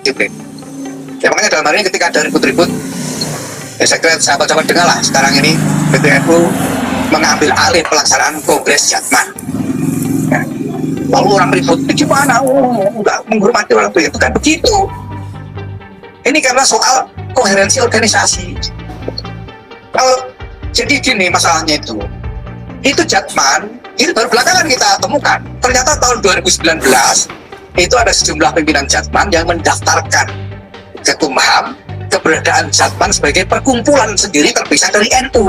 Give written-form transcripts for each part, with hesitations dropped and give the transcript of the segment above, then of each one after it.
disiplin. Ya makanya dalam hari ini ketika ada ribut-ribut, ya saya kira sahabat-sahabat dengarlah sekarang ini PBNU mengambil alih pelaksanaan Kongres Jatman. Ya. Lalu orang ribut, ini gimana? Enggak menghormati orang itu. Itu kan begitu. Ini karena soal koherensi organisasi. Kalau jadi gini masalahnya itu Jatman, itu baru belakangan kita temukan. Ternyata tahun 2019 itu ada sejumlah pimpinan Jatman yang mendaftarkan ke Kumham keberadaan Jatman sebagai perkumpulan sendiri terpisah dari NU.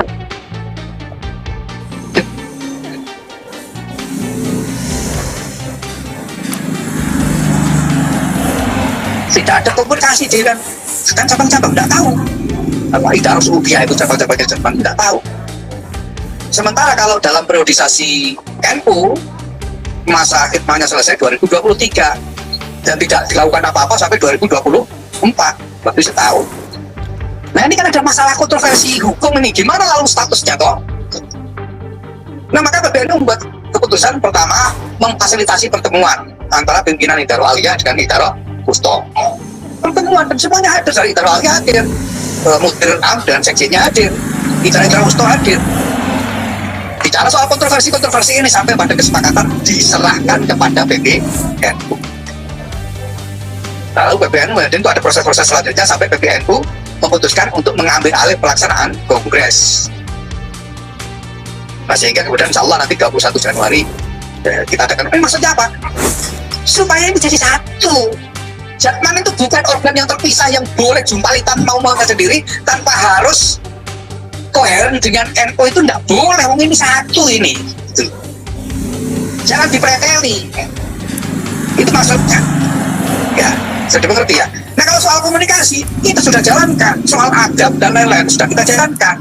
Tidak ada komunikasi dengan cabang-cabang, tidak tahu apa Idarus Ubia itu cabang-cabangnya Jatman, tidak tahu. Sementara kalau dalam periodisasi NU masa khidmahnya selesai 2023 dan tidak dilakukan apa-apa sampai 2024, berarti setahun. Nah ini kan ada masalah kontroversi hukum ini, gimana lalu statusnya toh? Nah maka PBNU membuat keputusan pertama memfasilitasi pertemuan antara pimpinan Idarul Aliyah dengan Idarul Wusta. Pertemuan dan semuanya hadir, dari Idarul Aliyah hadir, Mudir Am dan seksinya hadir, Idarul Wusta hadir. Bicara soal kontroversi ini sampai pada kesepakatan diserahkan kepada PBNU. Lalu PBNU itu ada proses-proses selanjutnya sampai PBNU memutuskan untuk mengambil alih pelaksanaan Kongres. Nah sehingga kemudian insya Allah nanti 21 Januari kita adakan, maksudnya apa? Supaya ini jadi satu. Jatman itu bukan organ yang terpisah yang boleh jumpalitan mau-mau sendiri tanpa harus koheren dengan NU, itu tidak boleh. Ini satu ini. Jangan dipreteli. Itu maksudnya. Ya, sudah dimengerti ya. Nah kalau soal komunikasi kita sudah jalankan, soal adab dan lain-lain sudah kita jalankan.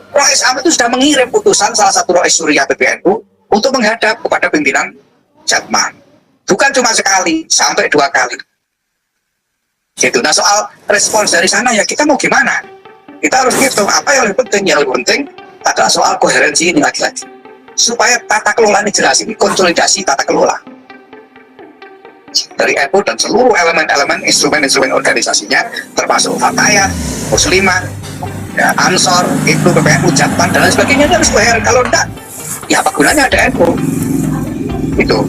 Rais Am itu sudah mengirim putusan salah satu Rais Suriah PBNU untuk menghadap kepada pimpinan Jatman. Bukan cuma sekali, sampai 2 kali. Gitu. Nah soal respons dari sana ya kita mau gimana? Kita harus hitung apa yang lebih penting. Yang lebih penting adalah soal koherensi ini lagi-lagi. Supaya tata kelola ini jelas, ini konsolidasi tata kelola dari NU dan seluruh elemen-elemen instrumen-instrumen organisasinya, termasuk Fatayat, Muslimat, ya, Ansor, itu PBNU, Jatman dan lain sebagainya harus koheren. Kalau enggak, ya apa gunanya ada NU? Itu.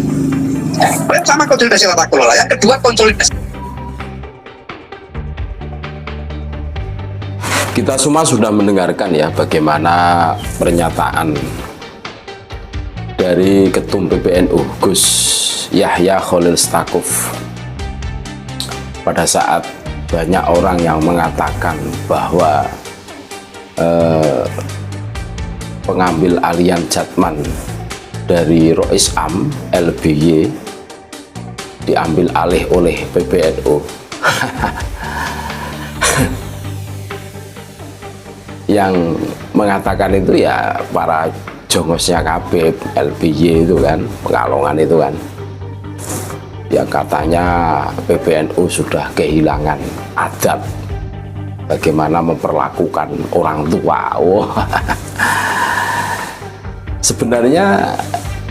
Sama konsolidasi tata kelola. Yang kedua konsolidasi. Kita semua sudah mendengarkan ya bagaimana pernyataan dari Ketum PBNU Gus Yahya Khalil Stakuf pada saat banyak orang yang mengatakan bahwa pengambil alihan Jatman dari Rais Am LBY diambil alih oleh PBNU. Yang mengatakan itu ya para jongosnya KB LBY itu kan, Pekalongan itu kan, yang katanya PBNU sudah kehilangan adab bagaimana memperlakukan orang tua. Sebenarnya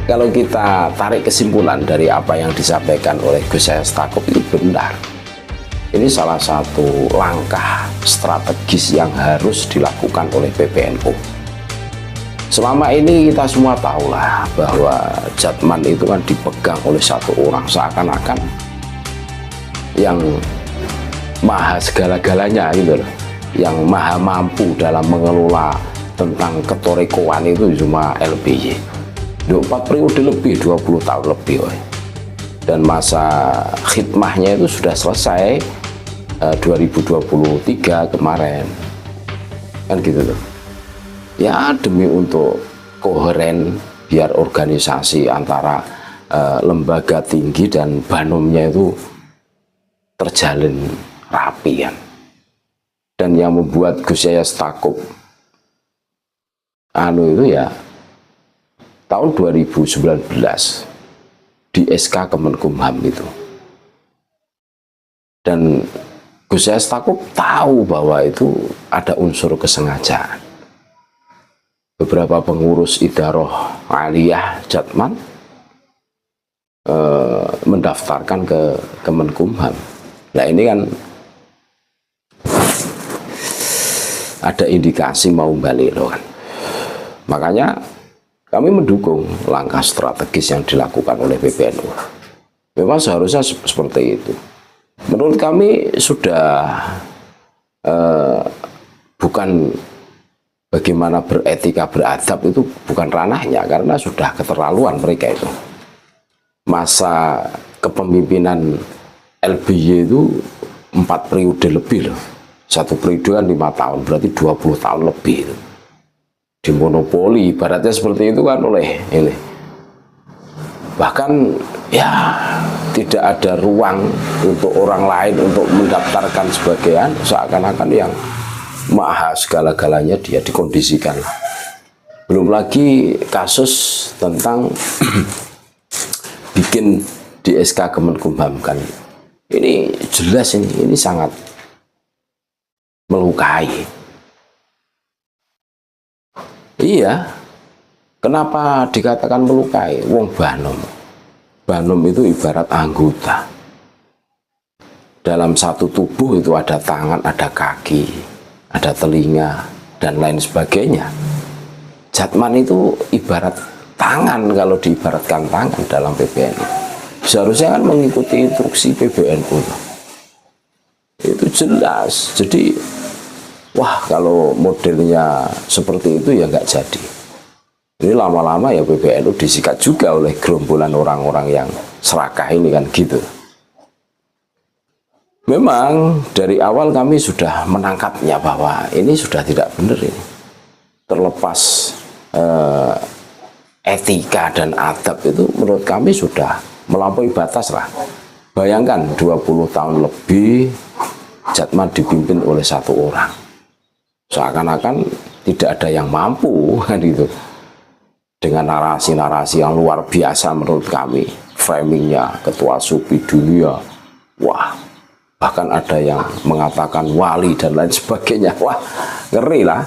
kalau kita tarik kesimpulan dari apa yang disampaikan oleh Gus Yahya Stakuf itu benar. Ini salah satu langkah strategis yang harus dilakukan oleh PBNU. Selama ini kita semua tahulah bahwa Jatman itu kan dipegang oleh satu orang, seakan-akan yang maha segala-galanya gitu loh, yang maha mampu dalam mengelola tentang ketorekoan itu cuma LBY. 4 periode lebih, 20 tahun lebih. Dan masa khidmahnya itu sudah selesai 2023 kemarin kan gitu loh ya, demi untuk koheren biar organisasi antara lembaga tinggi dan banomnya itu terjalin rapi kan. Dan yang membuat Gus Yahya Stakuf itu ya tahun 2019 di SK Kemenkumham itu. Dan Gus Yahya Stakuf tahu bahwa itu ada unsur kesengajaan. Beberapa pengurus Idaroh Aliyah Jatman mendaftarkan ke Kemenkumham. Nah ini kan ada indikasi mau balik loh kan. Makanya kami mendukung langkah strategis yang dilakukan oleh PBNU. Memang seharusnya seperti itu. Menurut kami sudah bukan bagaimana beretika beradab itu bukan ranahnya, karena sudah keterlaluan mereka itu. Masa kepemimpinan LBY itu 4 periode lebih loh. 1 periode kan 5 tahun, berarti 20 tahun lebih itu. Dimonopoli ibaratnya seperti itu kan oleh ini. Bahkan ya tidak ada ruang untuk orang lain untuk mendaftarkan sebagian, seakan-akan yang maha segala-galanya dia dikondisikan. Belum lagi kasus tentang bikin di SK Kemenkumham kan. Ini jelas ini sangat melukai. Iya, kenapa dikatakan melukai? Wong Banom itu ibarat anggota. Dalam satu tubuh itu ada tangan, ada kaki, ada telinga, dan lain sebagainya. Jatman itu ibarat tangan, kalau diibaratkan tangan dalam PBNU. Seharusnya kan mengikuti instruksi PBNU. Itu jelas. Jadi wah, kalau modelnya seperti itu ya nggak jadi. Ini lama-lama ya PBNU disikat juga oleh gerombolan orang-orang yang serakah ini kan gitu. Memang dari awal kami sudah menangkapnya bahwa ini sudah tidak benar ini. Terlepas etika dan adab itu menurut kami sudah melampaui batas lah. Bayangkan 20 tahun lebih Jatman dipimpin oleh 1 orang. Seakan-akan tidak ada yang mampu kan itu. Dengan narasi-narasi yang luar biasa menurut kami, framingnya ketua SUPI dunia, wah, bahkan ada yang mengatakan wali dan lain sebagainya. Wah, ngeri lah.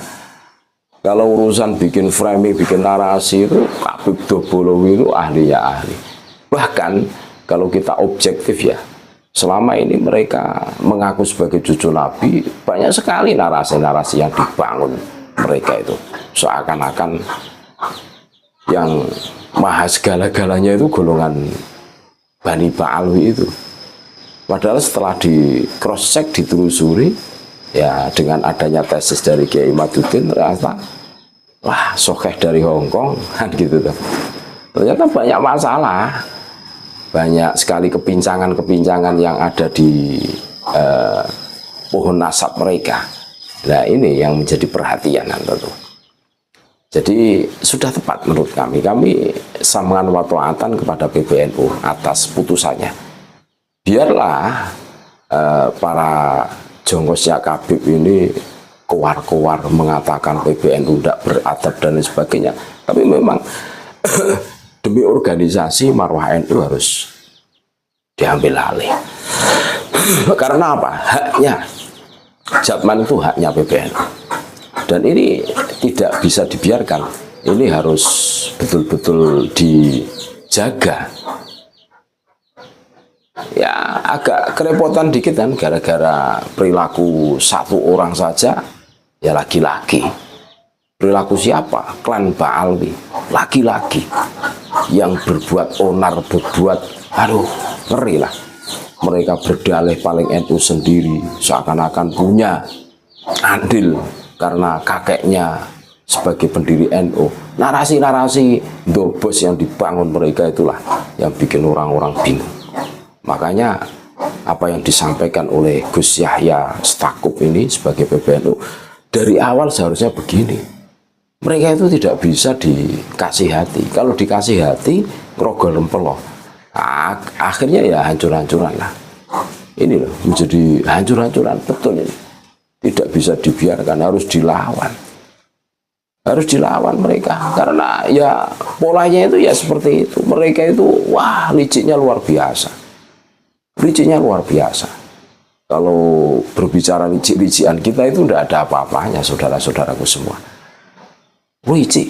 Kalau urusan bikin framing, bikin narasi itu Habib Dobolowi itu ahlinya ahli. Bahkan kalau kita objektif ya, selama ini mereka mengaku sebagai cucu Nabi, banyak sekali narasi-narasi yang dibangun mereka itu. Seakan-akan yang maha segala-galanya itu golongan Bani Ba'alwi itu. Padahal setelah di cross check, ditelusuri, ya dengan adanya tesis dari Kiai Imaduddin, ternyata wah, sokeh dari Hongkong kan gitu tuh. Ternyata banyak masalah. Banyak sekali kepincangan-kepincangan yang ada di pohon nasab mereka. Nah ini yang menjadi perhatian tentu. Jadi sudah tepat menurut kami. Kami sam'an wa ta'atan kepada PBNU atas putusannya. Biarlah para jongkosnya Habib ini keluar-keluar mengatakan PBNU tidak beradab dan lain sebagainya. Tapi memang demi organisasi marwah NU harus diambil alih. Karena apa? Haknya Jatman itu haknya PBNU. Dan ini tidak bisa dibiarkan. Ini harus betul-betul dijaga. Ya agak kerepotan dikit kan, gara-gara perilaku 1 orang saja, ya laki-laki. Perilaku siapa? Klan Ba'alwi, laki-laki yang berbuat onar, berbuat, aduh, ngeri lah. Mereka berdalih paling NU sendiri, seakan-akan punya andil karena kakeknya sebagai pendiri NU. Narasi-narasi dobos yang dibangun mereka itulah yang bikin orang-orang bingung. Makanya apa yang disampaikan oleh Gus Yahya Stakuf ini sebagai PBNU dari awal seharusnya begini. Mereka itu tidak bisa dikasih hati. Kalau dikasih hati, rogol rempelo. Akhirnya ya hancur-hancuran lah. Ini loh menjadi hancur-hancuran betul ini. Tidak bisa dibiarkan, harus dilawan. Harus dilawan mereka. Karena ya polanya itu ya seperti itu. Mereka itu wah liciknya luar biasa. Liciknya luar biasa. Kalau berbicara licik-licikan kita itu tidak ada apa-apanya saudara-saudaraku semua. Licik.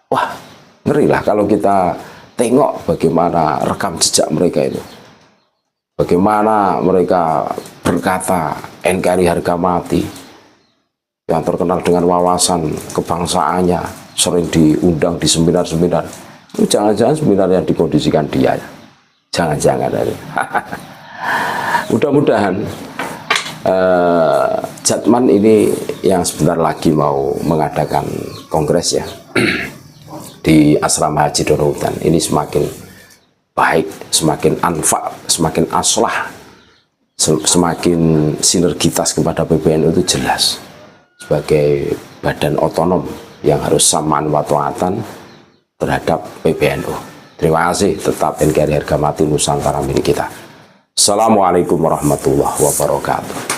Wah ngeri lah kalau kita tengok bagaimana rekam jejak mereka itu. Bagaimana mereka berkata NKRI harga mati, yang terkenal dengan wawasan kebangsaannya, sering diundang di seminar-seminar. Itu jangan-jangan seminar yang dikondisikan dia. Jangan-jangan. Mudah-mudahan Jatman ini yang sebentar lagi mau mengadakan kongres ya di Asrama Haji Donohudan ini semakin baik, semakin anfa, semakin aslah, semakin sinergitas kepada PBNU itu jelas sebagai badan otonom yang harus samaan wa ta'atan terhadap PBNU. Terima kasih, tetap NKRI harga mati Nusantara milik kita. Assalamualaikum warahmatullahi wabarakatuh.